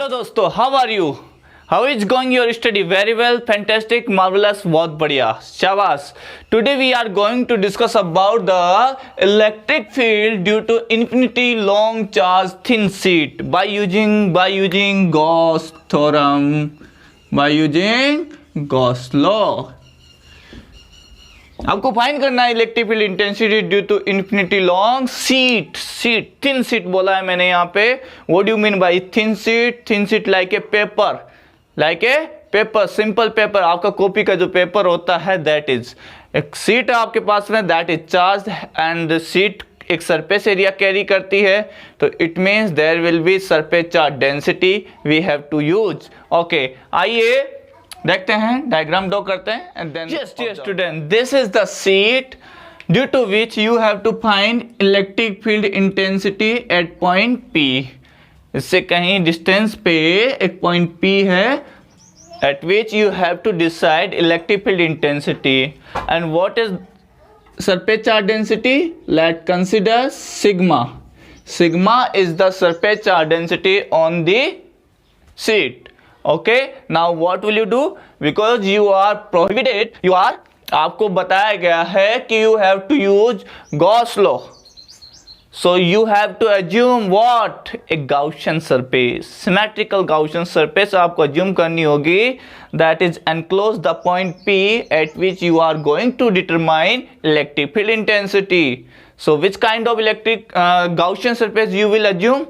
Hello दोस्तों, how are you? How is going your study? Very well, fantastic, marvellous, बहुत बढ़िया, शाबाश। Today we are going to discuss about the electric field due to infinity long charge thin sheet by using Gauss theorem, by using Gauss law. आपको find करना है electric field intensity due to infinity long sheet thin sheet बोला है मैंने यहाँ पे। What do you mean by thin sheet? Like A paper, simple paper. आपका copy का जो पेपर होता है दैट इज एक शीट है आपके पास में, that is charge and sheet एक सरफेस एरिया कैरी करती है, तो it means there will be surface charge density we have to use. Okay, आइए देखते हैं, डायग्राम ड्रॉ करते हैं and then just student, this is the sheet due to which you have to find electric field intensity at point P। इससे कहीं distance पे एक point P है at which you have to decide electric field intensity and what is surface charge density. Let's consider sigma. Sigma is the surface charge density on the sheet. Okay, now what will you do? Because you are prohibited, आपको बताया गया है कि you have to use Gauss law. So you have to assume what? A Gaussian surface, symmetrical Gaussian surface आपको assume करनी होगी, that is enclose the point P at which you are going to determine electric field intensity. So which kind of Gaussian surface you will assume?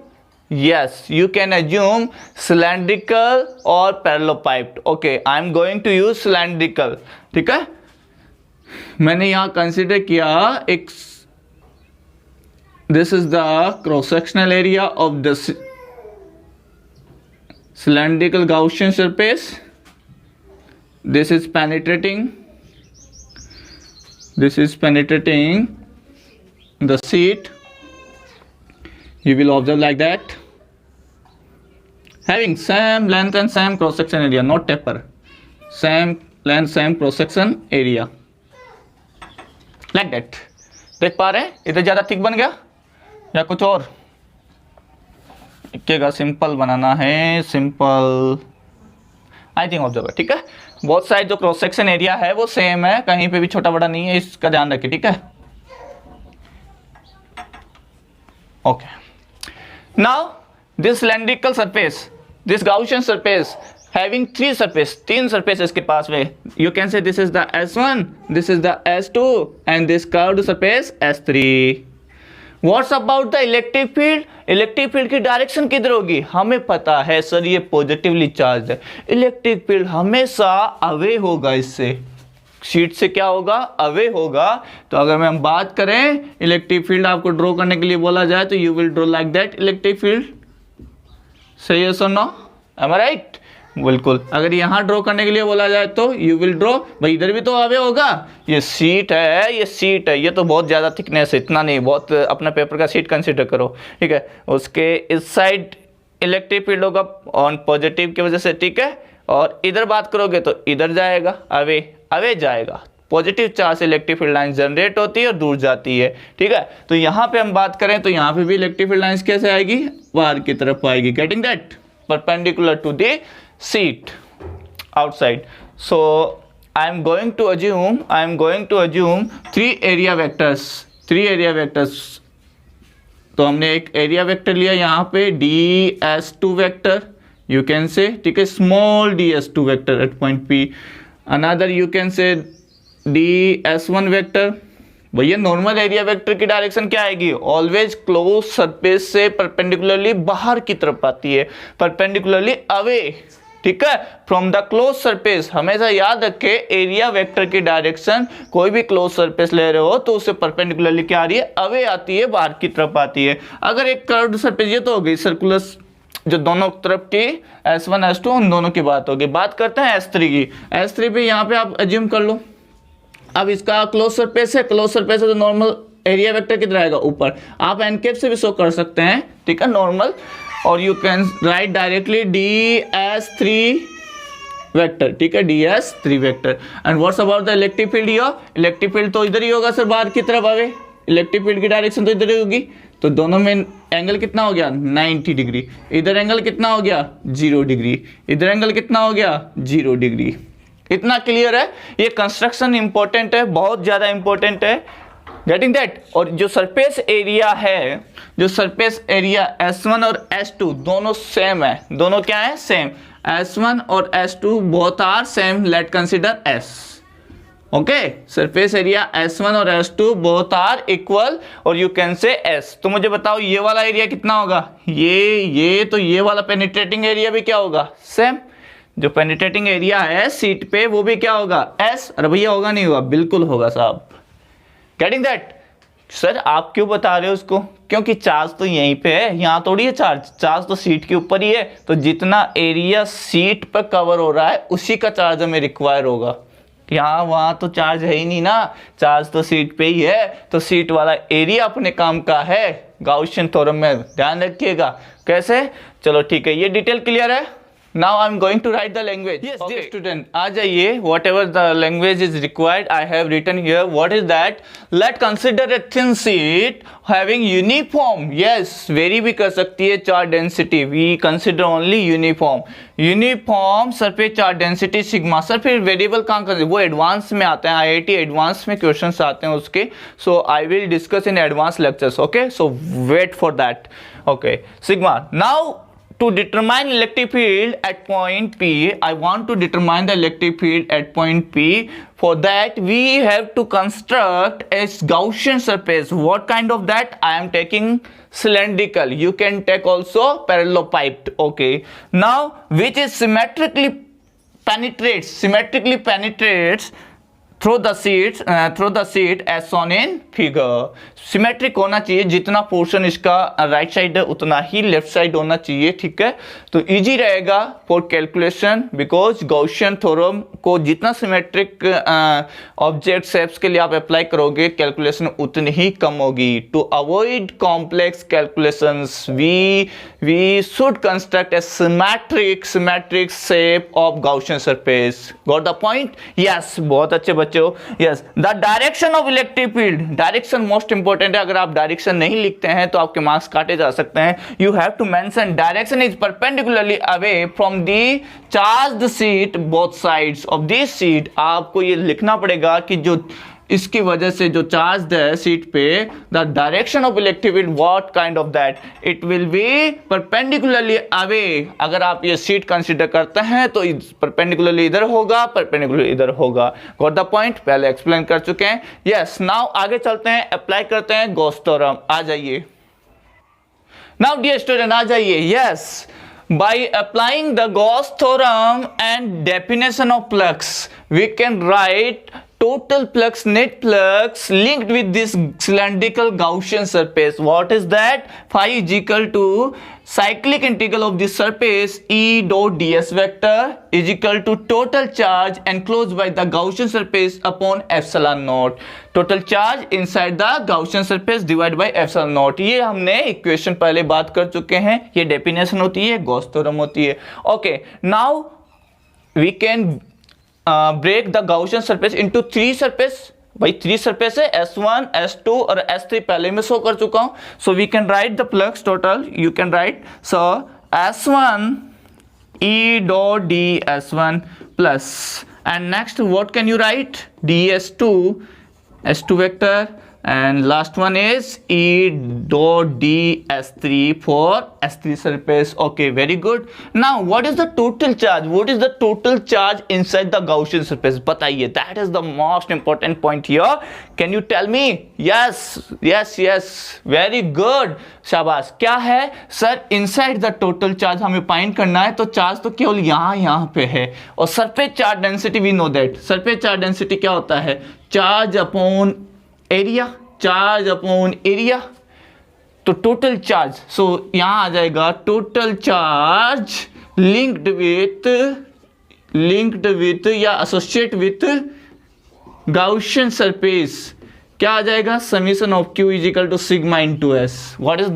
Yes, you can assume cylindrical or parallelepiped. Okay, I am going to use cylindrical. ठीक है, मैंने यहाँ consider किया एक, this is the cross sectional area of the cylindrical Gaussian surface. This is penetrating the sheet. You will observe like that, having same length and same cross section area, not taper, same length same cross section area like that. देख पा रहे हैं? इधर ज्यादा thick बन गया या कुछ और? का सिंपल बनाना है, सिंपल आई थिंक ऑब्जर्व। ठीक है, बहुत साइड जो क्रॉस सेक्शन एरिया है वो सेम है, कहीं पे भी छोटा बड़ा नहीं है, इसका ध्यान रखिए। ठीक है, okay, now this cylindrical surface, this Gaussian surface having तीन सरफेसेस के पास में, you can say this is the S1, this is the S2 and this curved surface S3. What's about the electric field? Electric field की direction किधर होगी? हमें पता है सर ये पॉजिटिवली चार्ज है, इलेक्ट्रिक फील्ड हमेशा अवे होगा, इससे शीट से क्या होगा? अवे होगा। तो अगर हम बात करें इलेक्ट्रिक फील्ड आपको ड्रॉ करने के लिए बोला जाए तो you will draw like that electric field. सही है सर? नो, एम आई राइट? बिल्कुल। अगर यहाँ ड्रॉ करने के लिए बोला जाए तो यू विल ड्रॉ, भाई इधर भी तो अवे होगा, ये शीट है, ये तो बहुत ज़्यादा थिकनेस है, इतना नहीं, बहुत अपना पेपर का शीट कंसीडर करो। ठीक है, उसके इस साइड इलेक्ट्रिक फील्ड होगा ऑन पॉजिटिव की वजह से। ठीक है, और इधर बात करोगे तो इधर जाएगा, अवे जाएगा, पॉजिटिव चार्ज से इलेक्ट्रिक फील्ड लाइन जनरेट होती है और दूर जाती है। ठीक है, तो यहाँ पे हम बात करें तो यहाँ पे भी इलेक्ट्रिक फील्ड लाइन्स कैसे आएगी? बाहर की तरफ आएगी, getting that, perpendicular to the sheet outside. So I am going to assume three area vectors. तो हमने एक एरिया वेक्टर लिया यहाँ पे ds2 vector, you can say, ठीक है, small ds2 vector at point P. Another you can say ds1 vector. भैया normal area vector की डायरेक्शन क्या आएगी? ऑलवेज क्लोज सरफेस से परपेंडिकुलरली बाहर की तरफ आती है, परपेंडिकुलरली अवे। ठीक है, फ्रॉम द क्लोज सरफेस। हमेशा याद रखे एरिया वेक्टर की डायरेक्शन, कोई भी क्लोज सरफेस ले रहे हो तो उससे परपेंडिकुलरली क्या आ रही है? अवे आती है, बाहर की तरफ आती है। अगर एक कर्व्ड सरफेस, ये तो हो गई सर्कुलर जो दोनों तरफ की S1 S2 उन दोनों की बात होगी। बात करते हैं S3 की। S3 पे यहाँ पे आप एज्यूम कर लो, अब इसका क्लोज सरफेस है, तो नॉर्मल एरिया वेक्टर किधर आएगा? ऊपर। आप एनकेप से भी शो कर सकते हैं, ठीक है, नॉर्मल, और you can right directly ds3 vector. ठीक है, ds3 vector. And what's about the electric field? Electric field तो इधर ही होगा सर, बाहर की तरफ आवे, इलेक्ट्रिक फील्ड की डायरेक्शन तो इधर ही होगी, तो दोनों में एंगल कितना हो गया 90 डिग्री। इधर एंगल कितना हो गया 0 डिग्री, इधर एंगल कितना हो गया 0 डिग्री। इतना क्लियर है। ये कंस्ट्रक्शन इंपॉर्टेंट है, बहुत ज्यादा इंपॉर्टेंट है, गेटिंग दैट। और जो सरफेस एरिया है, जो सरफेस एरिया S1 और S2 दोनों सेम है। दोनों क्या है सेम, S1 और S2 both are same, let consider S। Okay, surface area S1 और S2 बोथ आर इक्वल और यू कैन से S। तो मुझे बताओ ये वाला एरिया कितना होगा, ये तो ये वाला पेनिट्रेटिंग एरिया भी क्या होगा सेम। जो पेनिट्रेटिंग एरिया है सीट पे वो भी क्या होगा S। अरे भैया होगा नहीं होगा, बिल्कुल होगा साहब। Getting that. सर आप क्यों बता रहे हो उसको, क्योंकि चार्ज तो यहीं पे है, यहाँ थोड़ी है चार्ज तो सीट के ऊपर ही है। तो जितना एरिया सीट पर कवर हो रहा है उसी का चार्ज हमें रिक्वायर होगा। यहाँ वहां तो चार्ज है ही नहीं ना, चार्ज तो सीट पे ही है। तो सीट वाला एरिया अपने काम का है। गाउसियन थ्योरम में ध्यान रखिएगा। कैसे, चलो ठीक है, ये डिटेल क्लियर है। Now I'm going to write the language. Yes, okay. Dear student, आ जाइए, whatever the language is required, I have written here. What is that? Let's consider a thin sheet having uniform. Yes, very भी कर सकती है charge density. We consider only uniform. Uniform surface charge density sigma. Sir फिर variable कहाँ कर, वो advance में आते हैं, IIT एडवांस में क्वेश्चंस आते हैं उसके. So I will discuss in advanced lectures. Okay, so wait for that. Okay, sigma. Now to determine electric field at point P, I want to determine the electric field at point P. For that we have to construct a Gaussian surface. What kind of that? I am taking cylindrical. You can take also parallelepiped. Okay. Now which is symmetrically penetrates through the sheet as shown in figure. Symmetric होना चाहिए, जितना portion इसका right side है उतना ही left side होना चाहिए, ठीक है। तो इजी रहेगा for calculation, because Gaussian theorem को जितना सिमेट्रिक ऑब्जेक्ट शेप्स के लिए आप अप्लाई करोगे कैलकुलेशन उतनी ही कम होगी। To avoid complex calculations we should construct a symmetric shape of Gaussian surface. Got the point? Yes, बहुत अच्छे बच्चे हो। Yes, the direction of electric field, direction most important है। अगर आप डायरेक्शन नहीं लिखते हैं तो आपके मार्क्स काटे जा सकते हैं। You have to mention direction is perpendicularly away from the charged sheet both sides of this sheet. आपको ये लिखना पड़ेगा कि जो इसकी वजह से जो चार्ज है सीट पे, the direction of electric field what kind of that, it will be perpendicularly away. अगर आप ये सीट कंसीडर करते हैं तो परपेंडिकुलरली इधर होगा, परपेंडिकुलरली इधर होगा। Got the point? पहले एक्सप्लेन कर चुके हैं। यस, नाउ आगे चलते हैं, अप्लाई करते हैं गॉस थ्योरम। आ जाइए नाउ डियर स्टूडेंट, आ जाइए। Yes, by applying the Gauss theorem and definition of flux, we can write total flux, net flux linked with this cylindrical Gaussian surface. What is that? Phi is equal to cyclic integral of the surface E dot ds vector is equal to total charge enclosed by the Gaussian surface upon epsilon naught. Total charge inside the Gaussian surface divided by epsilon naught. ये हमने equation पहले बात कर चुके हैं। ये definition होती है, गॉस थ्योरम होती है। Okay, now we can break the Gaussian surface into three surface. भाई 3 सरफेस है, S1, S2 और S3 पहले में शो कर चुका हूं। So we can write the flux total. You can write so S1 E dot ds1 plus, and next what can you write, ds2 S2 vector, and last one is E dot ds3 for S3 surface. Okay, very good. Now what is the total charge? What is the total charge inside the Gaussian surface? बताइए, that is the most important point here. Can you tell me? Yes, very good. शाबाश। क्या है sir? Inside the total charge हमें find करना है, तो charge तो केवल यहाँ पे है। और surface charge density we know that. Surface charge density क्या होता है? Charge upon area, charge upon area. तो टोटल चार्ज, सो यहां आ जाएगा टोटल चार्ज लिंक्ड विथ या एसोसिएट विथ गाउसियन सरफेस। क्या आ जाएगा? Summation of Q is equal to sigma into S। What is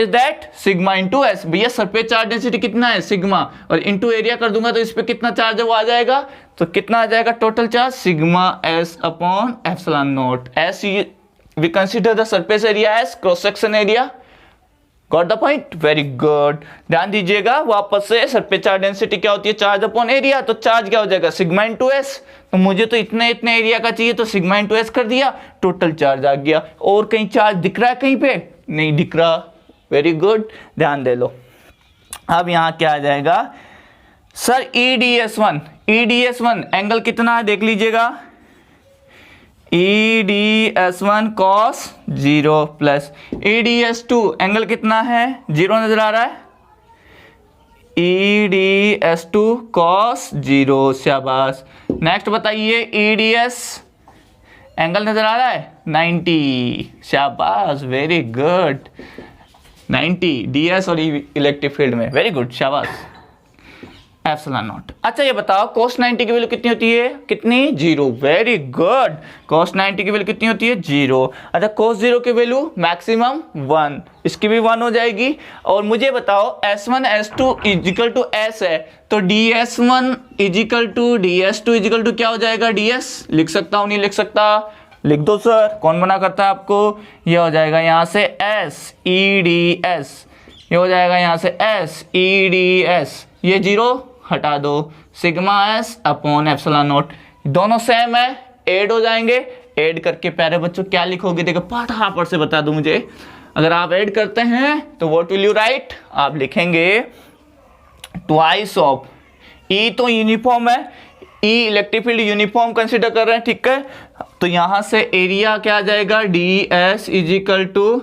that? Sigma into S। भैया surface charge density कितना है? सिग्मा, और इनटू एरिया कर दूंगा तो इस पे कितना चार्ज है वो आ जाएगा। तो कितना आ जाएगा total charge? Sigma S upon epsilon naught. S we consider the surface area as cross section area. Got the point? Very good. ध्यान दीजिएगा वापस से सरफेस चार्ज डेंसिटी क्या होती है, चार्ज अपॉन एरिया। तो चार्ज क्या हो जाएगा, सिग्मा इनटू एस। तो मुझे तो इतने इतने एरिया का चाहिए तो सिग्मा इनटू एस कर दिया, टोटल चार्ज आ गया। और कहीं चार्ज दिख रहा है कहीं पे, नहीं दिख रहा। वेरी गुड, ध्यान दे लो। अब यहाँ क्या आ जाएगा सर, EDS1 एंगल कितना है देख लीजिएगा, EDS1 cos 0 plus EDS2 angle कितना है, 0 नजर आ रहा है, EDS2 cos 0, शाबाश। नेक्स्ट बताइए EDS एंगल नजर आ रहा है 90, शाबाश, वेरी गुड। 90 DS और इलेक्ट्रिक फील्ड में, वेरी गुड, शाबाश। Epsilon naught. अच्छा ये बताओ cos 90 की वैल्यू कितनी होती है, कितनी, 0, वेरी गुड। cos 90 की वैल्यू कितनी होती है, 0। अच्छा cos 0 की वैल्यू मैक्सिमम 1, इसकी भी 1 हो जाएगी। और मुझे बताओ S1 S2 is equal to S है, तो DS1 is equal to DS2 is equal to क्या हो जाएगा, DS। लिख सकता हूँ, नहीं लिख सकता, लिख दो सर, कौन मना करता है आपको। ये हो जाएगा यहाँ से SEDS, ये हो जाएगा यहाँ से SEDS, ये 0 हटा दो, sigma S upon epsilon not. दोनों सेम है, ऐड हो जाएंगे। ऐड करके प्यारे बच्चों क्या लिखोगे, देखो फटाफट से बता दो मुझे। अगर आप ऐड करते हैं तो व्हाट विल यू राइट, आप लिखेंगे ट्वाइस ऑफ E, तो यूनिफॉर्म है, E electric field uniform consider कर रहे हैं, ठीक है। तो यहां से एरिया क्या आ जाएगा, DS is equal to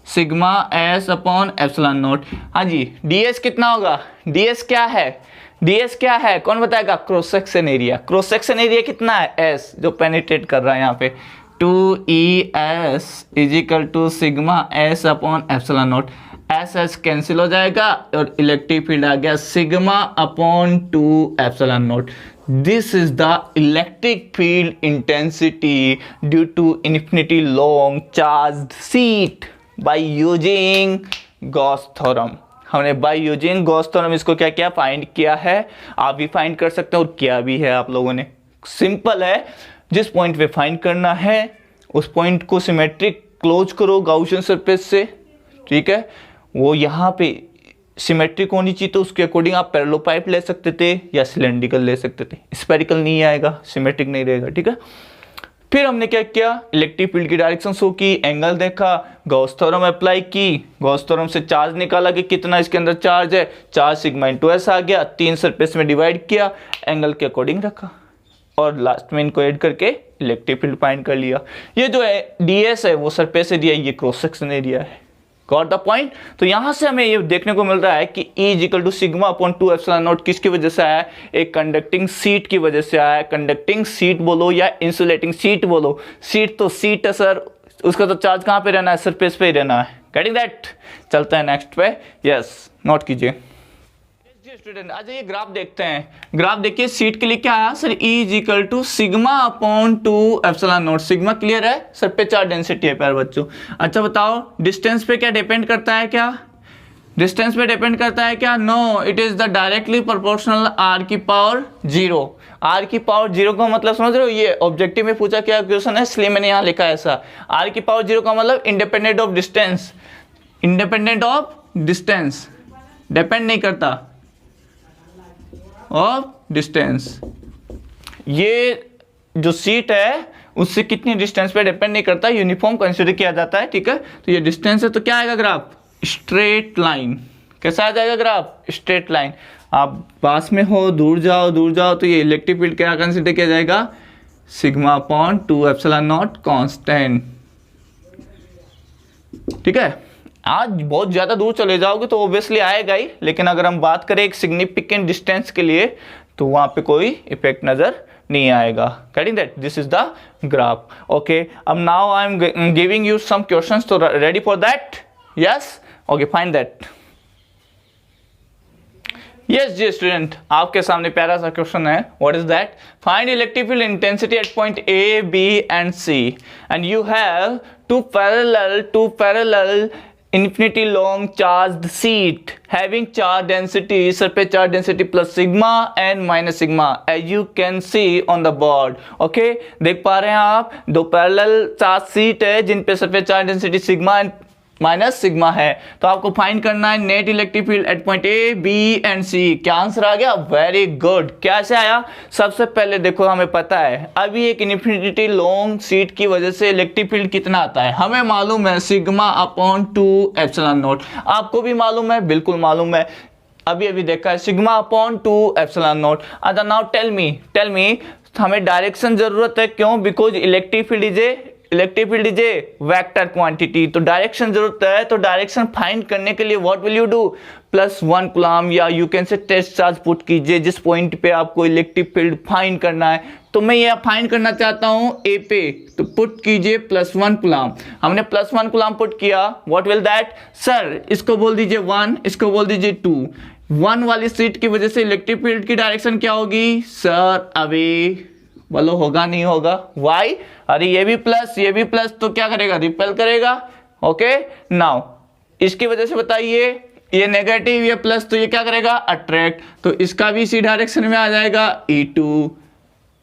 sigma S upon epsilon naught. हाँ जी, DS कितना होगा, DS क्या है, DS क्या है, कौन बताएगा, cross section area. Cross section area कितना है, S, जो पेनिट्रेट कर रहा है यहाँ पे, 2ES is equal to sigma S upon epsilon naught. S cancel हो जाएगा और इलेक्ट्रिक फील्ड आ गया sigma upon 2 epsilon naught. This is the electric field intensity due to infinity long charged sheet by using Gauss theorem. हमने by using Gauss theorem इसको क्या क्या find किया है, आप भी फाइंड कर सकते हो और किया भी है आप लोगों ने। सिंपल है, जिस पॉइंट पे फाइंड करना है उस पॉइंट को सिमेट्रिक क्लोज करो गाउसियन सरफेस से, ठीक है। वो यहाँ पे सिमेट्रिक होनी चाहिए, तो उसके अकॉर्डिंग आप पैरेललोपाइप ले सकते थे या सिलेंड्रिकल ले सकते थे। स्फेरिकल नहीं आएगा, सिमेट्रिक नहीं रहेगा, ठीक है। फिर हमने क्या किया, इलेक्ट्रिक फील्ड की डायरेक्शन शो की, एंगल देखा, गॉस थ्योरम अप्लाई की, गॉस थ्योरम से चार्ज निकाला कि कितना इसके अंदर चार्ज है, चार्ज सिग्मा इनटू एस आ गया, 3 सरफेस में डिवाइड किया, एंगल के अकॉर्डिंग रखा और लास्ट में इनको ऐड करके इलेक्ट्रिक फील्ड फाइंड कर लिया। ये जो है DS है वो सरफेस एरिया, ये क्रॉस सेक्शन एरिया है। Got the point. तो यहां से हमें ये देखने को मिल रहा है कि E equal to sigma upon 2 epsilon naught किसकी वजह से आया है, एक कंडक्टिंग सीट की वजह से आया है। कंडक्टिंग सीट बोलो या इंसुलेटिंग सीट बोलो, सीट तो सीट है सर, उसका तो चार्ज कहां पे रहना है, सरफेस पे ही रहना है। Getting that. चलते हैं नेक्स्ट पे, यस नोट कीजिए स्टूडेंट। आज ये ग्राफ देखते हैं, ग्राफ देखिए सीट के लिए क्या आया sir, E equal to sigma upon 2 epsilon naught. Sigma clear है, सर पे चार्ज डेंसिटी है प्यारे बच्चों। अच्छा बताओ डिस्टेंस पे क्या डिपेंड करता है, क्या डिस्टेंस पे डिपेंड करता है क्या, no, it is the directly proportional R की पावर 0। R की पावर 0 का मतलब समझ रहे हो, ये ऑब्जेक्टिव में पूछा क्या क्वेश्चन है, इसलिए मैंने यहाँ लिखा है ऐसा। R की पावर 0 का मतलब independent of distance, independent of distance, depend नहीं करता ऑफ डिस्टेंस। ये जो सीट है उससे कितनी डिस्टेंस पे डिपेंड नहीं करता, यूनिफॉर्म कंसीडर किया जाता है, ठीक है। तो ये डिस्टेंस है तो क्या आएगा ग्राफ, स्ट्रेट लाइन। कैसा आ जाएगा ग्राफ, स्ट्रेट लाइन। आप पास में हो, दूर जाओ तो ये इलेक्ट्रिक फील्ड क्या कंसीडर किया जाएगा, sigma upon 2 epsilon not constant, ठीक है। आज बहुत ज़्यादा दूर चले जाओगे तो ऑब्वियसली आएगा ही, लेकिन अगर हम बात करें एक सिग्निफिकेंट डिस्टेंस के लिए तो वहाँ पे कोई इफेक्ट नज़र नहीं आएगा। Getting that, this is the graph, okay. अब now I am giving you some questions, तो ready for that, yes, okay, find that. Yes जी स्टूडेंट, आपके सामने प्यारा सा क्वेश्चन है, what is that, find electric field intensity at point A, B and C and you have two parallel infinity long charged sheet having charge density, surface charge density plus sigma and minus sigma as you can see on the board. Okay, देख पा रहे हैं आप दो parallel charge sheet है जिन पे surface charge density sigma and minus sigma है। तो आपको फाइंड करना है net electric field at point A, B and C. क्या आंसर आ गया? Very good. कैसे आया? सबसे पहले देखो, हमें पता है अभी एक इन्फिनिटी लॉन्ग शीट की वजह से इलेक्ट्रिक फील्ड कितना आता है, हमें मालूम है सिग्मा अपॉन 2 एप्सिलॉन नॉट। आपको भी मालूम है? बिल्कुल मालूम है, अभी अभी देखा है, सिग्मा अपॉन 2 एप्सिलॉन नॉट। अच्छा नाउ टेल मी हमें डायरेक्शन जरूरत है, क्यों? Because electric field is a vector quantity, तो डायरेक्शन जरूरत है। तो डायरेक्शन फाइंड करने के लिए what will you do? +1 coulomb या you can say test charge put कीजिए जिस पॉइंट पे आपको इलेक्ट्रिक फील्ड फाइंड करना है। तो मैं ये फाइंड करना चाहता हूं ए पे, तो पुट कीजिए +1 कूलम। हमने +1 कूलम पुट किया, व्हाट विल दैट? सर इसको बोल दीजिए 1, इसको बोल दीजिए 2। 1 वाली शीट की वजह से इलेक्ट्रिक फील्ड की डायरेक्शन क्या होगी? सर अवे बोलो, होगा नहीं होगा? वाई? अरे ये भी प्लस तो क्या करेगा? रिपेल करेगा। ओके नाउ इसकी वजह से बताइए, ये नेगेटिव ये प्लस, तो ये क्या करेगा? अट्रैक्ट। तो इसका भी इसी डायरेक्शन में आ जाएगा E2।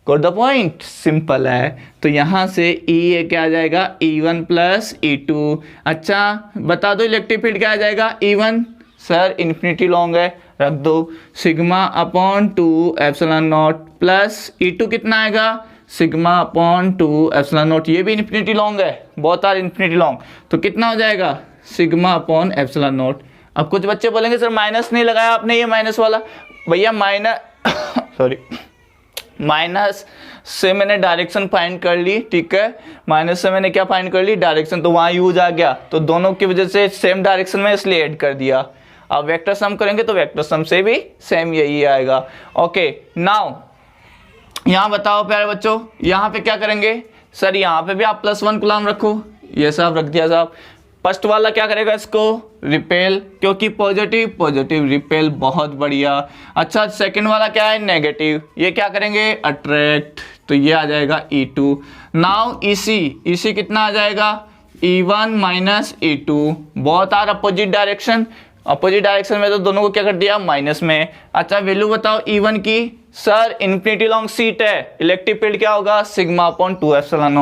Got the point? Simple है। तो यहां से ये क्या आ जाएगा? E1 plus E2। अच्छा बता दो इलेक्ट्रिक फील्ड क्या आ जाएगा? E1 सर इन्फिनिटी लॉन्ग है, रख दो sigma upon 2 epsilon naught plus E2 कितना आएगा? Sigma upon 2 epsilon not. ये भी इन्फिनिटी लॉन्ग है, बहुत आर इन्फिनिटी लॉन्ग, तो कितना हो जाएगा? Sigma upon epsilon not. अब कुछ बच्चे बोलेंगे सर माइनस नहीं लगाया आपने, ये माइनस वाला। भैया माइनस से मैंने डायरेक्शन फाइंड कर ली, ठीक है, माइनस से मैंने क्या फाइंड कर ली? डायरेक्शन। तो वहां यूज आ गया, तो दोनों की वजह से सेम डायरेक्शन में इसलिए ऐड कर दिया। अब वेक्टर सम करेंगे तो वेक्टर सम से भी सेम यही आएगा। ओके नाउ यहां बताओ प्यारे बच्चों, यहां पे क्या करेंगे? सर यहां पे भी आप +1 कूलम रखो, ये सब रख दिया साहब। फर्स्ट वाला क्या करेगा? इसको रिपेल, क्योंकि पॉजिटिव रिपेल, बहुत बढ़िया। अच्छा सेकंड वाला क्या है? नेगेटिव, ये क्या करेंगे? अट्रैक्ट, तो ये आ जाएगा E2। नाउ EC कितना आ जाएगा? E1 minus E2। बहुत आर अपोजिट डायरेक्शन में तो दोनों को क्या कर दिया? माइनस में। अच्छा वैल्यू बताओ E1 की। सर इन्फिनिटी लॉन्ग शीट है, इलेक्ट्रिक फील्ड क्या होगा? Sigma upon 2 epsilon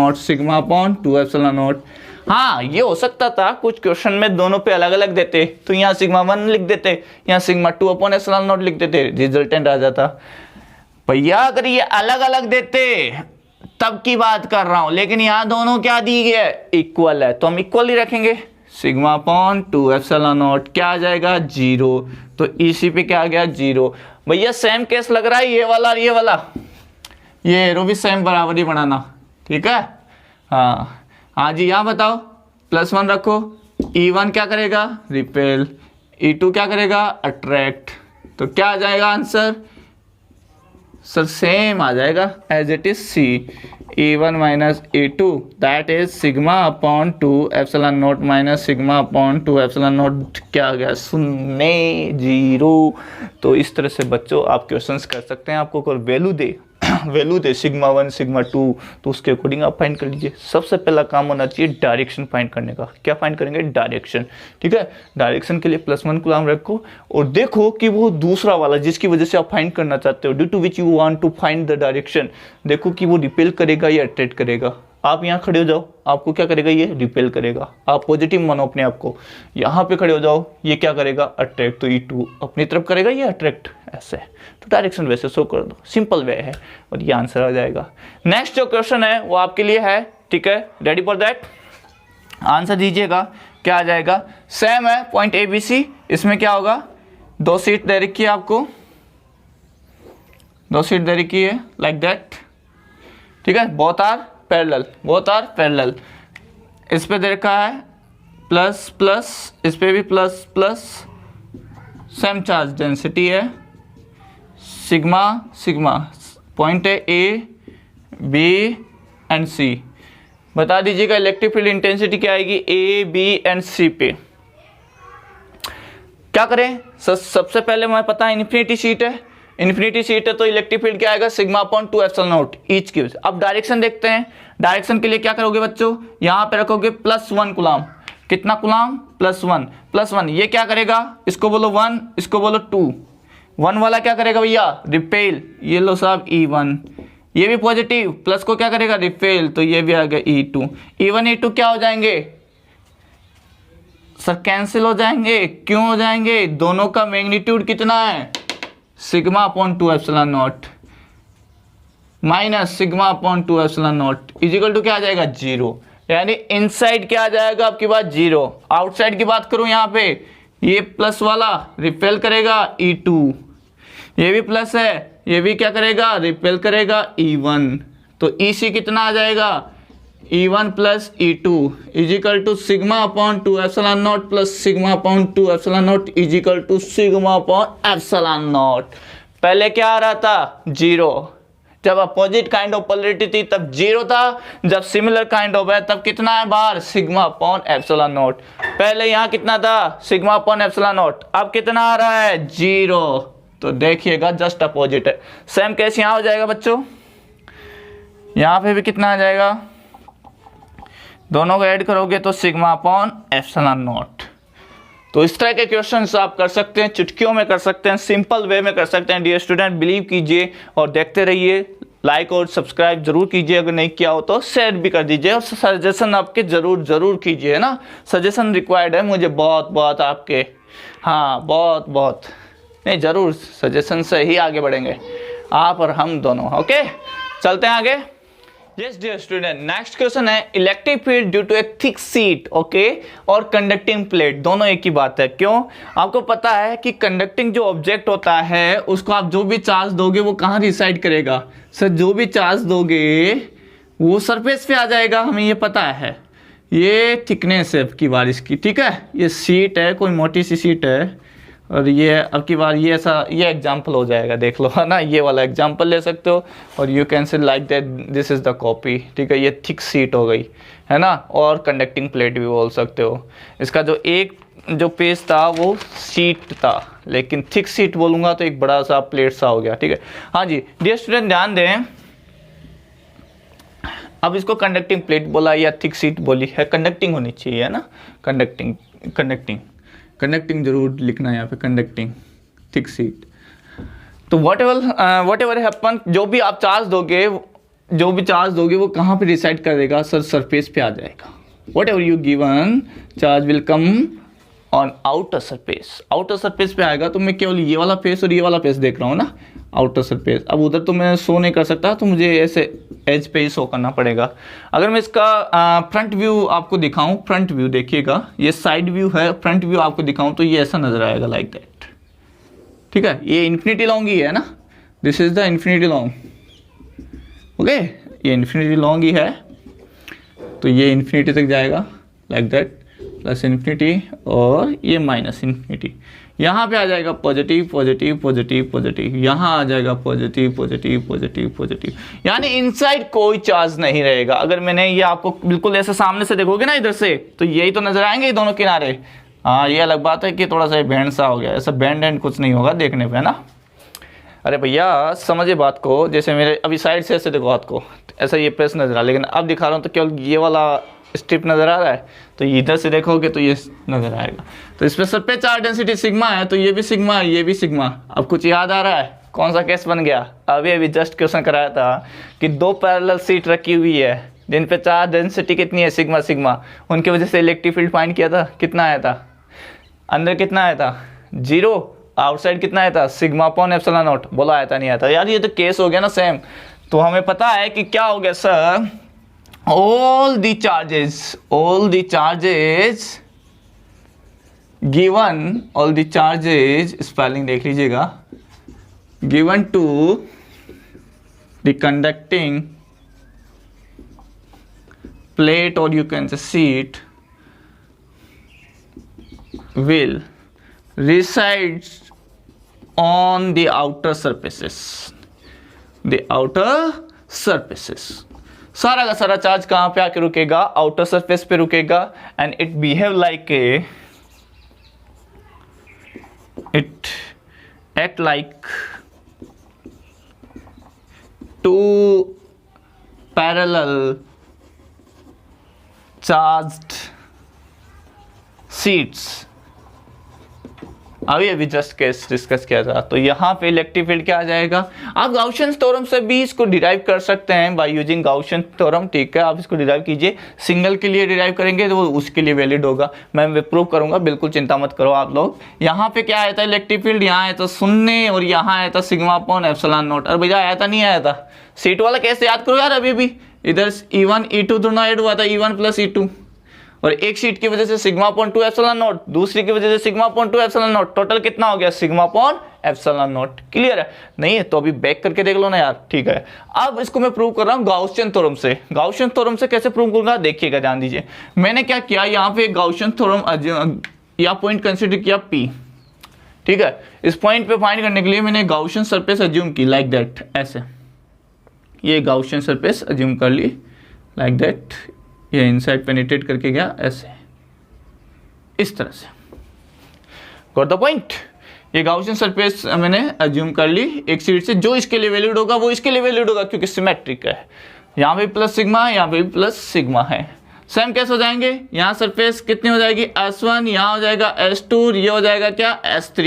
naught. हाँ ये हो सकता था कुछ क्वेश्चन में दोनों पे अलग अलग देते, तो यहाँ सिग्मा 1 लिख देते, यहाँ सिग्मा 2 अपॉन एप्सिलॉन नॉट लिख देते, रिजल्टेंट आ जाता। भैया अगर ये अलग अलग देते तब की बात कर रहा हूं, लेकिन यहाँ दोनों क्या दी गई? इक्वल है, तो हम इक्वल ही रखेंगे। सिग्मा अपॉन 2 एप्सिलॉन नॉट क्या आ जाएगा? 0। तो इसी पे क्या आ गया? 0। भैया सेम केस लग रहा है, ये वाला ये एरो भी सेम बराबर ही बनाना, ठीक है। हाँ जी, यहाँ बताओ +1 रखो, E1 क्या करेगा? रिपेल, E2 क्या करेगा? अट्रैक्ट। तो क्या आ जाएगा आंसर? सर सेम आ जाएगा as it is C। E1 minus E2 that is sigma upon 2 epsilon naught minus sigma upon 2 epsilon naught. क्या आ गया? 0। तो इस तरह से बच्चों आप क्वेश्चंस कर सकते हैं। आपको कोई वैल्यू दे सिग्मा 1 सिग्मा 2, तो उसके अकॉर्डिंग आप फाइंड कर लीजिए। सबसे पहला काम होना चाहिए डायरेक्शन फाइंड करने का। क्या फाइंड करेंगे? डायरेक्शन, ठीक है। डायरेक्शन के लिए +1 कूलम रखो और देखो कि वो दूसरा वाला जिसकी वजह से आप फाइंड करना चाहते हो, due to which you want to find the direction, देखो कि वो रिपेल करेगा या अट्रैक्ट करेगा। आप यहाँ खड़े हो जाओ, आपको क्या करेगा? ये रिपेल करेगा। आप पॉजिटिव मानो अपने आप को। यहाँ पे खड़े हो जाओ, ये क्या करेगा? अट्रैक्ट। तो E2 अपनी तरफ करेगा, ये अट्रैक्ट, ऐसे। तो डायरेक्शन वैसे शो कर दो, सिंपल वे है और ये आंसर आ जाएगा। नेक्स्ट जो क्वेश्चन है वो आपके लिए है, ठीक है, रेडी फॉर दैट? आंसर दीजिएगा, क्या आ जाएगा? सेम है पॉइंट ABC। इसमें क्या होगा? 2 शीट दे रखी है आपको, 2 शीट दे रखी है लाइक दैट, ठीक है। Both are parallel. इस पे दे रखा है प्लस, इस पे भी प्लस, सेम चार्ज डेंसिटी है, सिग्मा पॉइंट है A, B एंड C। बता दीजिएगा इलेक्ट्रिक फील्ड इंटेंसिटी क्या आएगी A, B एंड C पे। क्या करें? सबसे पहले हमें पता है इन्फिनिटी शीट है, तो इलेक्ट्रिक फील्ड क्या आएगा? Sigma upon 2 epsilon not each की। अब डायरेक्शन देखते हैं। डायरेक्शन के लिए क्या करोगे बच्चों? यहां पे रखोगे +1 कूलम, कितना कूलम, +1, ये क्या करेगा, इसको बोलो 1, इसको बोलो 2, 1 वाला क्या करेगा भैया, रिपेल, ये लो साहब E1, ये भी पॉजिटिव, प्लस को क्या करेगा, रिपेल, तो ये भी आ गया E2, E1 E2 क्या हो जाएंगे सर, कैंसिल हो जाएंगे, क्यों हो जाएंगे, दोनों का मैग्नीट्यूड कितना है, σ/2 epsilon naught minus σ/2 epsilon naught equal to क्या आ जाएगा 0, यानी इनसाइड क्या आ जाएगा आपकी बात 0, आउटसाइड की बात करूं यहाँ पे, ये प्लस वाला रिपेल करेगा E2, ये भी प्लस है, ये भी क्या करेगा, रिपेल करेगा E1, तो EC कितना आ जाएगा, E1 plus E2 equal to σ/2 epsilon naught plus σ/2 epsilon naught equal to σ/2 epsilon naught. पहले क्या आ रहा था 0, जब अपोजिट काइंड ऑफ पोलैरिटी थी तब 0 था, जब सिमिलर काइंड ऑफ है तब कितना है बाहर σ/ε नॉट। पहले यहाँ कितना था σ/ε नॉट, अब कितना आ रहा है 0, तो देखिएगा जस्ट अपोजिट है। सेम केस यहाँ हो जाएगा बच्चों, यहाँ पे भी कितना आ जाएगा, दोनों को ऐड करोगे तो σ/ε नॉट। तो इस तरह के क्वेश्चंस आप कर सकते हैं, चुटकियों में कर सकते हैं, सिंपल वे में कर सकते हैं। डियर स्टूडेंट बिलीव कीजिए और देखते रहिए, लाइक और सब्सक्राइब जरूर कीजिए, अगर नहीं किया हो तो शेयर भी कर दीजिए और सजेशन आपके जरूर कीजिए, है ना, सजेशन रिक्वायर्ड है मुझे बहुत आपके, हाँ बहुत नहीं, जरूर सजेशन से ही आगे बढ़ेंगे आप और हम दोनों। ओके चलते हैं आगे। Yes dear student, next question है electric field due to a thick sheet, okay, और कंडक्टिंग प्लेट, दोनों एक ही बात है। क्यों, आपको पता है कि कंडक्टिंग जो ऑब्जेक्ट होता है उसको आप जो भी चार्ज दोगे वो कहाँ रिसाइड करेगा, सर जो भी चार्ज दोगे वो सरफेस पे आ जाएगा, हमें ये पता है। ये थिकनेस है अब की बार इसकी, ठीक है, ये शीट है, कोई मोटी सी शीट है, और ये अब की बार ये ऐसा, ये एग्जाम्पल हो जाएगा, देख लो, है ना, ये वाला एग्जाम्पल ले सकते हो, और यू कैन से like that this is the copy, ठीक है, ये थिक शीट हो गई, है ना, और कंडक्टिंग प्लेट भी बोल सकते हो। इसका जो एक जो पेज था वो शीट था, लेकिन थिक शीट बोलूंगा तो एक बड़ा सा प्लेट सा हो गया, ठीक है। हाँ जी डियर स्टूडेंट ध्यान दें, अब इसको कंडक्टिंग प्लेट बोला या थिक शीट बोली है, कंडक्टिंग होनी चाहिए, है ना, कंडक्टिंग जरूर लिखना है यहाँ पे, कंडक्टिंग थिक शीट। तो वट एवर हैपन, जो भी आप चार्ज दोगे वो कहाँ पे रिसाइड कर देगा, सर सरफेस पे आ जाएगा। What ever you given charge will come on outer surface पे आएगा। तो मैं केवल ये वाला फेस और ये वाला फेस देख रहा हूँ ना, आउटर सरफेस। अब उधर तो मैं शो नहीं कर सकता, तो मुझे ऐसे एज पे ही शो करना पड़ेगा। अगर मैं इसका फ्रंट व्यू आपको दिखाऊं, फ्रंट व्यू देखिएगा, ये साइड व्यू है, फ्रंट व्यू आपको दिखाऊं तो ये ऐसा नजर आएगा, लाइक दैट, ठीक है। ये इन्फिनिटी लॉन्ग ही है ना, this is the infinity long, okay, ये इन्फिनिटी लॉन्ग ही है, तो ये इन्फिनिटी तक जाएगा, लाइक दैट, प्लस इन्फिनिटी और ये माइनस इन्फिनिटी। यहाँ पे आ जाएगा पॉजिटिव, यहाँ आ जाएगा पॉजिटिव, यानी इनसाइड कोई चार्ज नहीं रहेगा। अगर मैंने ये आपको बिल्कुल ऐसे सामने से देखोगे ना इधर से, तो यही तो नजर आएंगे दोनों किनारे। हाँ ये अलग बात है कि थोड़ा सा बैंड सा हो गया, ऐसा बैंड एंड कुछ नहीं होगा देखने पे, है ना। अरे भैया समझे बात को, जैसे मेरे अभी साइड से ऐसे देखो हाथ को, ऐसा ये प्रेस नजर आ, लेकिन अब दिखा रहा हूँ तो केवल ये वाला स्ट्रिप नजर आ रहा है, तो इधर से देखोगे तो ये नजर आएगा। तो इस पे सब पे चार्ज डेंसिटी सिग्मा है, तो ये भी सिग्मा, ये भी सिग्मा। अब कुछ याद आ रहा है, कौन सा केस बन गया, अभी जस्ट क्वेश्चन कराया था कि दो पैरेलल सीट रखी हुई है जिन पे चार्ज डेंसिटी कितनी है, सिग्मा, उनकी वजह से इलेक्ट्रिक फील्ड फाइंड किया था, कितना आया था, अंदर कितना आया था 0, आउटसाइड कितना आया था σ/ε0, बोला आया था नहीं आया था। यार ये तो केस हो गया ना सेम। तो हमें पता है कि क्या हो गया sir, all the charges given, all the charges, spelling देख लीजिएगा, given to the conducting plate or you can say sheet will reside on the outer surfaces, सारा का सारा चार्ज कहाँ पे आके रुकेगा, आउटर सरफेस पे रुकेगा, and it behave like it act like two parallel charged sheets, अभी जस्ट केस डिस्कस किया था। तो यहाँ पे इलेक्ट्रिक फील्ड क्या आ जाएगा, आप गाउशियन थ्योरम से भी इसको डिराइव कर सकते हैं बाय यूजिंग गाउशियन थ्योरम, ठीक है। आप इसको डिराइव कीजिए, सिंगल के लिए डिराइव करेंगे तो वो उसके लिए वैलिड होगा, मैं प्रूव करूंगा, बिल्कुल चिंता मत करो आप लोग। यहाँ पे क्या आया था इलेक्ट्रिक फील्ड, यहाँ आया था 0 और यहाँ आया था सिग्मा अपॉन एप्सिलॉन नॉट। और भैया आया था नहीं आया था, सीट वाला कैसे याद करो यार, अभी भी इधर E1 E2 दोनों ऐड हुआ था, E1 प्लस E2, और एक शीट की वजह से सिग्मा अपॉन 2 एप्सिलॉन नॉट, दूसरी की वजह से sigma upon 2 epsilon not, total कितना हो गया sigma upon epsilon not. Clear है, नहीं है तो अभी बैक करके देख लो ना यार, ठीक है। अब इसको मैं प्रूव कर रहा हूँ गाउशियन थ्योरम से। गाउशियन थ्योरम से कैसे प्रूव करूंगा देखिएगा, ध्यान दीजिए। मैंने क्या किया, यहाँ पे गाउशियन थ्योरम या पॉइंट कंसिडर किया P, ठीक है। इस पॉइंट पे फाइंड करने के लिए मैंने गाउशियन सरफेस अज्यूम की लाइक दैट, ऐसे ये गाउशियन सरफेस अज्यूम कर ली लाइक दैट, ये इनसाइड पेनिट्रेट करके गया ऐसे, इस तरह से, गॉट द पॉइंट। ये गाउशियन सरफेस मैंने अज्यूम कर ली एक सीट से, जो इसके लिए वैलिड होगा वो इसके लिए वैलिड होगा क्योंकि सिमेट्रिक है। यहाँ पे प्लस सिग्मा है, यहाँ पे प्लस सिग्मा है। सेम कैसे हो जाएंगे, यहाँ सरफेस कितनी हो जाएगी S1, यहाँ हो जाएगा S2, ये हो जाएगा क्या S3,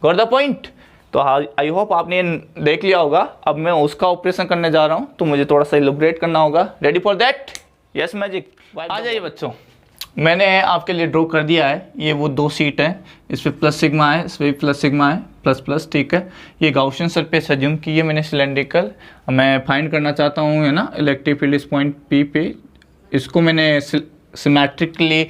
गॉट द पॉइंट। तो आई होप आपने देख लिया होगा। अब मैं उसका ऑपरेशन करने जा रहा हूँ, तो मुझे थोड़ा सा इलैबोरेट करना होगा। Ready for that, yes magic, आ जाइए बच्चों। मैंने आपके लिए ड्रॉ कर दिया है, ये वो 2 सीट है, इस पर प्लस सिग्मा है, इस पर भी प्लस सिग्मा है, प्लस प्लस, ठीक है। ये गाउशियन सरफेस अज्यूम की है मैंने सिलेंड्रिकल, मैं फाइंड करना चाहता हूँ, है ना, इलेक्ट्रिक फील्ड इस पॉइंट P पे। इसको मैंने सिमेट्रिकली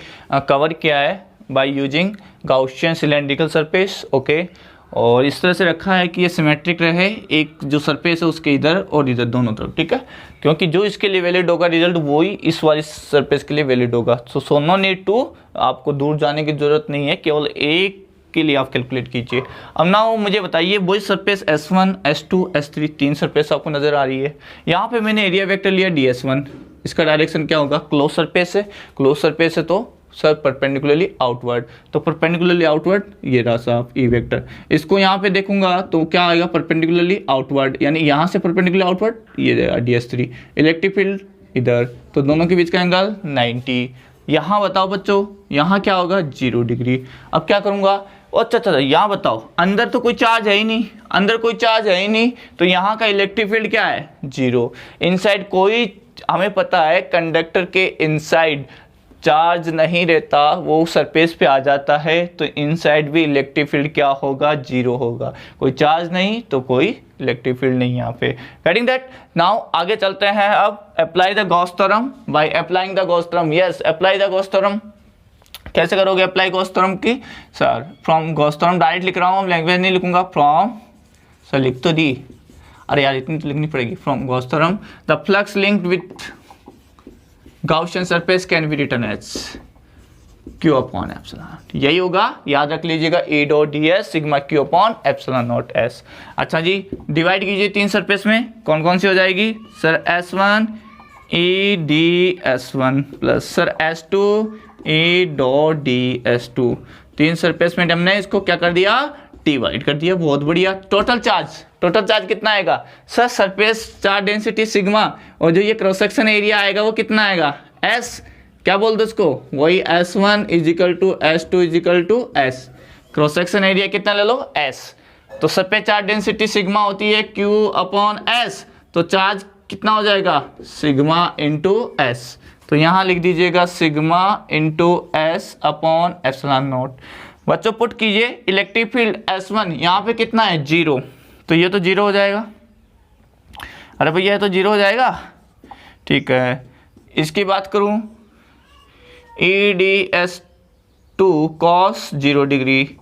कवर किया है by using Gaussian cylindrical surface, okay. और इस तरह से रखा है कि ये सिमेट्रिक रहे, एक जो सरफेस है उसके इधर और इधर दोनों तरफ, ठीक है। क्योंकि जो इसके लिए वैलिड होगा रिजल्ट, वही इस वाली सरफेस के लिए वैलिड होगा। सो नो नीड टू, आपको दूर जाने की जरूरत नहीं है, केवल एक के लिए आप कैलकुलेट कीजिए। अब ना मुझे बताइए, वही surface S1 S2 S3 3 surface आपको नजर आ रही है। यहाँ पे मैंने एरिया वेक्टर लिया DS1, इसका डायरेक्शन क्या होगा, क्लोज सरफेस है, क्लोज सरफेस है तो सर परपेंडिकुलरली आउटवर्ड, तो परपेंडिकुलरली आउटवर्ड ये रहा साहब ई वेक्टर। इसको यहाँ पे देखूंगा तो क्या आएगा, परपेंडिकुलरली आउटवर्ड, यानी यहाँ से परपेंडिकुलरली आउटवर्ड ये देगा DS3। इलेक्ट्रिक फील्ड इधर, तो दोनों के बीच का एंगल 90। यहाँ बताओ बच्चों, यहाँ क्या होगा 0 डिग्री। अब क्या करूँगा, अच्छा, यहाँ बताओ, अंदर तो कोई चार्ज है ही नहीं, अंदर कोई चार्ज है ही नहीं, तो यहाँ का इलेक्ट्रिक फील्ड क्या है 0। इनसाइड कोई, हमें पता है कंडक्टर के इनसाइड चार्ज नहीं रहता, वो सरफेस पे आ जाता है, तो इनसाइड भी इलेक्ट्रिक फील्ड क्या होगा 0 होगा। कोई चार्ज नहीं तो कोई इलेक्ट्रिक फील्ड नहीं यहाँ पे। गेटिंग दैट, नाउ आगे चलते हैं। अब apply the Gauss theorem by applying the Gauss theorem. Yes, apply the Gauss theorem. कैसे करोगे अप्लाई गॉस थ्योरम की, sir from Gauss theorem direct लिख रहा हूँ, लैंग्वेज नहीं लिखूंगा, फ्रॉम, सर लिख तो दी, अरे यार इतनी तो लिखनी पड़ेगी। From Gauss theorem the flux linked with Gaussian surface can be written as Q upon epsilon, यही होगा, याद रख लीजिएगा, A dot ds sigma Q upon epsilon naught S। अच्छा जी, डिवाइड कीजिए 3 सरफेस में, कौन कौन सी हो जाएगी, sir S1 E D S1 plus sir S2 E dot D S2। 3 surface में हमने इसको क्या कर दिया, डिवाइड कर दिया, बहुत बढ़िया। टोटल चार्ज कितना आएगा, sir surface charge density sigma, और जो ये क्रॉस सेक्शन एरिया आएगा वो कितना आएगा S, क्या बोल दो इसको, वही S1 is equal to S2 is equal to S। Cross section area कितना ले लो S, तो सरफेस चार्ज डेंसिटी सिग्मा होती है Q अपॉन S, तो चार्ज कितना हो जाएगा सिग्मा इंटू S, तो यहाँ लिख दीजिएगा sigma into S upon epsilon not. बच्चों पुट कीजिए, इलेक्ट्रिक फील्ड S1 यहाँ पे कितना है 0, तो ये तो 0 हो जाएगा, अरे भैया ये तो 0 हो जाएगा, ठीक है। इसकी बात करूँ EDS2 cos 0 डिग्री,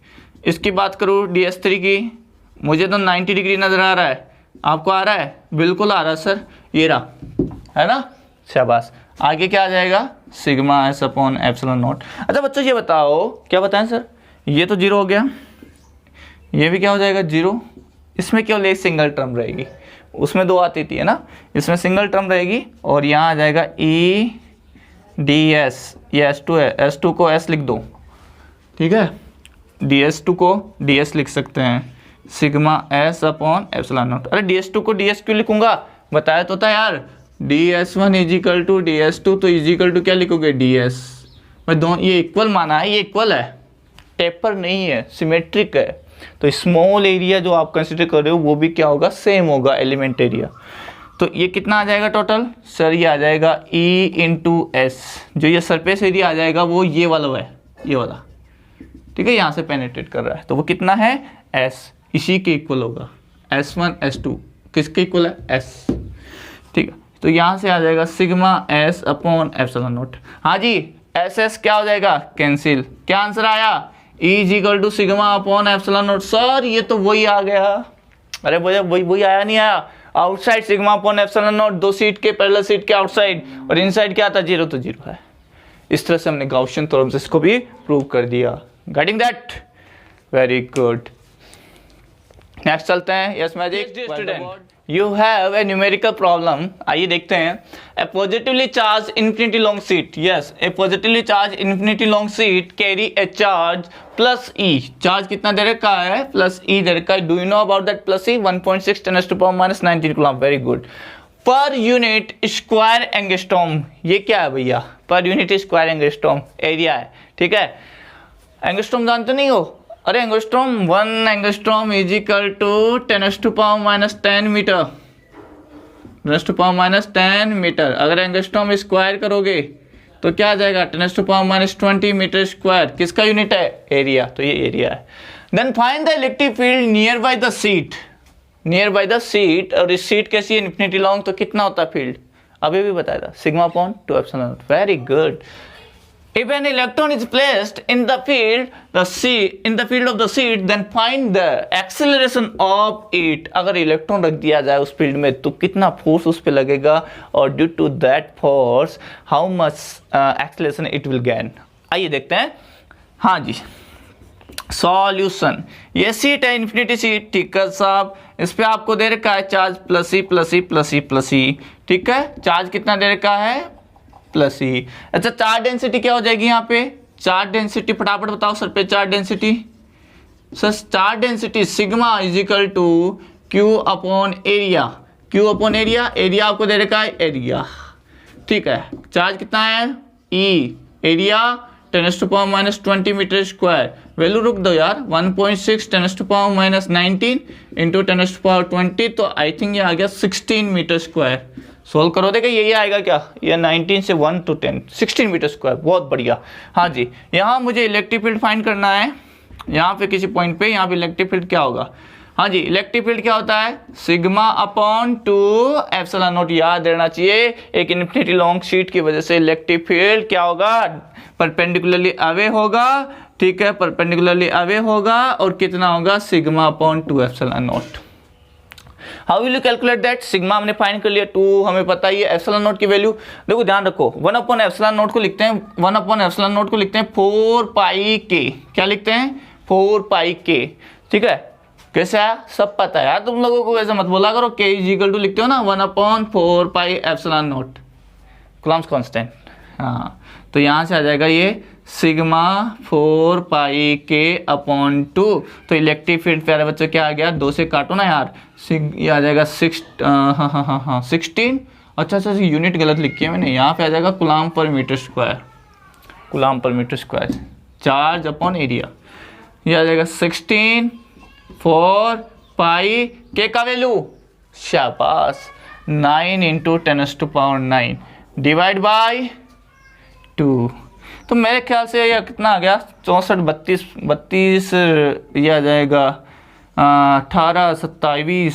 इसकी बात करूँ DS3 की, मुझे तो 90 डिग्री नज़र आ रहा है, आपको आ रहा है, बिल्कुल आ रहा है सर, ये रहा, है ना, शाबाश। आगे क्या आ जाएगा sigma S upon epsilon naught. अच्छा बच्चों ये बताओ, क्या बताएं सर, ये तो 0 हो गया, ये भी क्या हो जाएगा 0, इसमें केवल एक सिंगल टर्म रहेगी, उसमें 2 आती थी, है ना, इसमें सिंगल टर्म रहेगी, और यहाँ आ जाएगा EDS, ये S2 है, S2 को S लिख दो, ठीक है, DS2 को DS लिख सकते हैं, sigma S upon epsilon not. अरे DS2 को DS क्यों लिखूंगा, बताया तो था यार, DS1 इजिकल टू DS2, तो इजिकल टू क्या लिखोगे DS, मैं दोनों ये इक्वल माना है, ये इक्वल है, टेपर नहीं है, सिमेट्रिक है। तो स्मॉल एरिया जो आप कंसिडर कर रहे हो वो भी क्या होगा, सेम होगा एलिमेंट एरिया। तो ये कितना आ जाएगा टोटल सर, ये आ जाएगा E इंटू एस। जो ये सरफेस एरिया आ जाएगा वो ये वाला है, ये वाला, ठीक है, यहाँ से पेनिट्रेट कर रहा है, तो वो कितना है S, इसी के इक्वल होगा। S1 S2 किसके इक्वल है, S, ठीक है। तो यहाँ से आ जाएगा sigma S upon epsilon naught. हाँ जी, SS क्या हो जाएगा, कैंसिल। क्या आंसर आया, E is equal to sigma upon epsilon naught. Sir ये तो वही आ गया, अरे वही आया नहीं आया, outside sigma upon epsilon not, दो सीट के पैरेलल सीट के आउटसाइड, और इनसाइड क्या था, जीरो, तो जीरो है। इस तरह से हमने गाउसियन थ्योरम से इसको भी प्रूव कर दिया। Getting that, very good. Next चलते हैं। Yes magic student, you have a numerical problem. आइए देखते हैं। A positively charge infinity long sheet, yes a positively charge infinity long sheet carry a charge plus e. Charge कितना दे रखा है, plus e दे रखा है। Do you know about that plus e, 1.6 10 to the power minus 19 coulomb. Very good. Per unit square angstrom, ये क्या है भैया, पर यूनिट स्क्वायर एंगस्ट्रॉम एरिया है, ठीक है। एंगस्ट्रॉम जानते नहीं हो, अरे angstrom, 1 angstrom is equal to 10 to the power minus 10 metre, 10 to the power minus 10 metre. अगर एंगस्ट्रॉम स्क्वायर करोगे तो क्या आ जाएगा, 10 to the power minus 20 metre square. किसका यूनिट है, एरिया, तो ये एरिया है। Then find the electric field near by the sheet, near by the sheet, और इस सीट कैसी है, इन्फिनिटी लॉन्ग, तो कितना होता है फील्ड, अभी भी बताया था, sigma upon 2 epsilon not. Very good. If an electron is placed in the field of the seat, then find the acceleration of it। अगर इलेक्ट्रॉन रख दिया जाए उस फील्ड में तो कितना फोर्स उस पर लगेगा, और due to that force how much acceleration it will gain. आइए देखते हैं। हाँ जी, सॉल्यूशन, ये सीट है इन्फिनिटी सीट, ठीक है साहब। इस पे आपको दे रखा है charge plus e plus e plus e plus e, ठीक है। चार्ज कितना दे रखा है, प्लस ई। अच्छा, चार्ज डेंसिटी क्या हो जाएगी यहाँ पे, चार्ज डेंसिटी फटाफट बताओ सर पे, charge density sir, charge density sigma is equal to Q upon area, Q upon area, area आपको दे रखा है एरिया, ठीक है। चार्ज कितना है, e, area 10 to the power minus 20 metre square. Value रुक दो यार, 1.6 10 to the power minus 19 into 10 to the power 20, तो आई थिंक ये आ गया 16 मीटर स्क्वायर। सोल्व करो, देखा यही आएगा क्या, ये 19 से 1 to 10 16 मीटर स्क्वायर, बहुत बढ़िया। हाँ जी, यहाँ मुझे इलेक्ट्रिक फील्ड फाइंड करना है, यहाँ पे किसी पॉइंट पे, यहाँ पे इलेक्ट्रिक फील्ड क्या होगा। हाँ जी, इलेक्ट्रिक फील्ड क्या होता है, सिग्मा अपॉन 2 एप्सिलॉन नॉट। याद रहना चाहिए, एक इन्फिनिटी लॉन्ग शीट की वजह से इलेक्ट्रिक फील्ड क्या होगा, परपेंडिकुलरली अवे होगा, ठीक है, परपेंडिकुलरली अवे होगा, और कितना होगा, sigma upon 2 epsilon not. How will you calculate that, sigma हमने फाइंड कर लिया, 2 हमें पता ही है, एप्सिलॉन नॉट की वैल्यू देखो, ध्यान रखो, 1 अपॉन एप्सिलॉन नॉट को लिखते हैं, 1 अपॉन एप्सिलॉन नॉट को लिखते हैं 4 पाई के, क्या लिखते हैं, 4 पाई के, ठीक है। कैसे आया, सब पता है यार तुम लोगों को, वैसे मत बोला करो, के इज इक्वल टू लिखते हो ना, 1 upon 4 pi epsilon not, Coulomb's constant. हाँ, तो यहाँ से आ जाएगा ये सिग्मा 4 पाई के अपॉन 2। तो इलेक्ट्रिक फील्ड प्यारे बच्चों क्या आ गया, 2 से काटो ना यार, ये आ जाएगा 16। अच्छा, यूनिट गलत लिखी है मैंने, यहाँ पे आ जाएगा coulomb per metre square, coulomb per metre square, charge upon area, ये आ जाएगा 16 4 पाई के का वैल्यू, शाबाश, 9 into 10 to the power 9 divide by 2। तो मेरे ख्याल से यह कितना आ गया, 64 32 ये आ जाएगा 18 27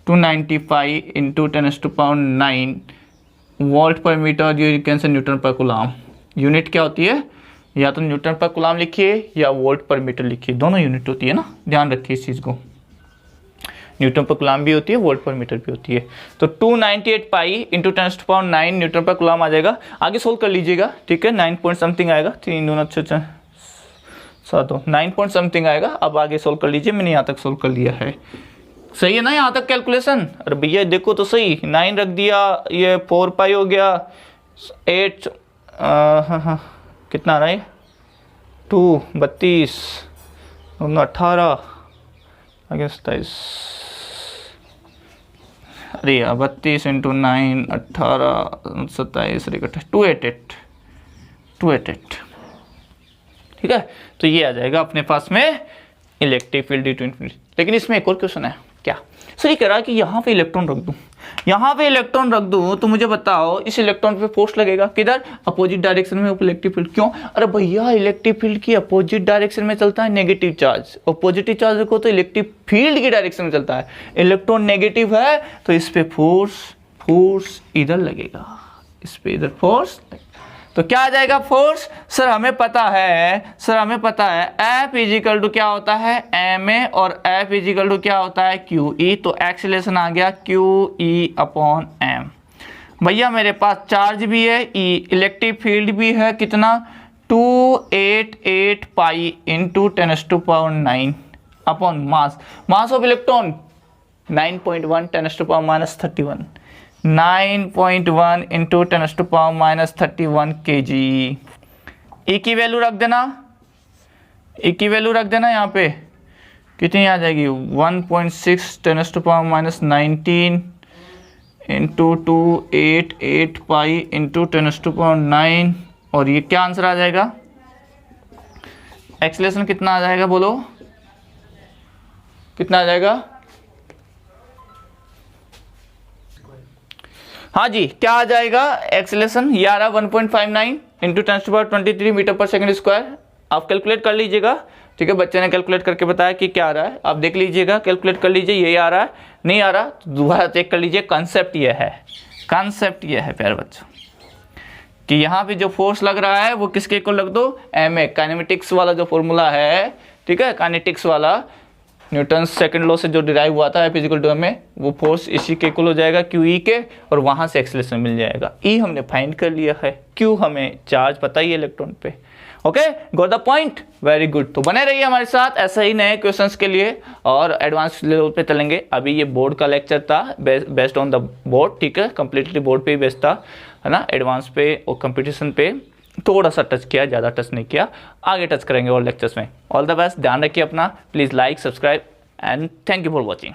295 into 10 to the power 9 volt per metre, you can say newton per coulomb. Unit क्या होती है, या तो न्यूटन पर कूलम लिखिए या वोल्ट पर मीटर लिखिए, दोनों यूनिट होती है ना, ध्यान रखिए इस चीज़ को, न्यूटन पर कूलम भी होती है, वोल्ट पर मीटर भी होती है। तो 298 pi into 10 to the power 9 Newton per coulomb आ जाएगा। आगे सोल्व कर लीजिएगा, ठीक है, 9 पॉइंट समथिंग आएगा, 3 दूना 6 7 9 पॉइंट समथिंग आएगा। अब आगे सोल्व कर लीजिए, मैंने यहाँ तक सोल्व कर लिया है, सही है ना यहाँ तक कैलकुलेशन। अरे भैया देखो तो सही, 9 रख दिया, ये 4 पाई हो गया, 8 कितना आ रहा है, 2 32 18 आगे 27, अरे 32 इंटू 9 18 27 288 सिचुएटेड, ठीक है। तो ये आ जाएगा अपने पास में electric field D to infinity. लेकिन इसमें एक और क्वेश्चन है, क्या सर ये कह रहा है कि यहाँ पे इलेक्ट्रॉन रख दूँ, यहाँ पे इलेक्ट्रॉन रख दूँ तो मुझे बताओ इस इलेक्ट्रॉन पे फोर्स लगेगा किधर, अपोजिट डायरेक्शन में इलेक्ट्रिक फील्ड। क्यों, अरे भैया इलेक्ट्रिक फील्ड की अपोजिट डायरेक्शन में चलता है नेगेटिव चार्ज, और पॉजिटिव चार्ज को तो इलेक्ट्रिक फील्ड की डायरेक्शन में चलता है। इलेक्ट्रॉन नेगेटिव है तो इस पे फोर्स इधर लगेगा, इस पे इधर फोर्स। तो क्या आ जाएगा फोर्स, सर हमें पता है F इजिकल टू क्या होता है ma, और F इजिकल टू क्या होता है QE। तो एक्सीलरेशन आ गया QE अपॉन m। भैया मेरे पास चार्ज भी है E, इलेक्ट्रिक फील्ड भी है कितना 288 pi into 10⁻⁹ upon mass of electron 9.1 10⁻⁻31 9.1 into 10⁻⁻31 kg। ई की वैल्यू रख देना, यहाँ पे कितनी आ जाएगी 1.6 10⁻⁻19 इंटू 288 पाई इंटू 10⁻⁹, और ये क्या आंसर आ जाएगा, एक्सीलरेशन कितना आ जाएगा, बोलो कितना आ जाएगा। हाँ जी, क्या आ जाएगा एक्सीलरेशन, ये आ रहा 1.59 इंटू 10⁻23 मीटर पर सेकंड स्क्वायर। आप कैलकुलेट कर लीजिएगा, ठीक है, बच्चे ने कैलकुलेट करके बताया कि क्या आ रहा है, आप देख लीजिएगा, कैलकुलेट कर लीजिए, ये आ रहा है नहीं आ रहा तो दोबारा चेक कर लीजिए। कंसेप्ट ये है प्यारे बच्चों कि यहाँ पे जो फोर्स लग रहा है वो किसके इक्वल लग दो, ma, काइनेमेटिक्स वाला जो फॉर्मूला है, ठीक है, काइनेटिक्स वाला न्यूटन सेकंड लॉ से जो डिराइव हुआ था F इक्वल टू m, वो फोर्स इसी के इक्वल हो जाएगा QE के, और वहां से एक्सीलरेशन मिल जाएगा। E हमने फाइंड कर लिया है, Q हमें चार्ज पता ही है इलेक्ट्रॉन पे। Okay, got the point, very good. तो बने रहिए हमारे साथ ऐसा ही नए क्वेश्चंस के लिए, और एडवांस लेवल पे चलेंगे। अभी ये बोर्ड का लेक्चर था, बेस्ड ऑन द बोर्ड, ठीक है, कंप्लीटली बोर्ड पे ही बेस्ड था, है ना। एडवांस पे और कंपटीशन पे थोड़ा सा टच किया, ज़्यादा टच नहीं किया, आगे टच करेंगे और लेक्चर्स में। ऑल द बेस्ट, ध्यान रखिए अपना, please like, subscribe and thank you for watching.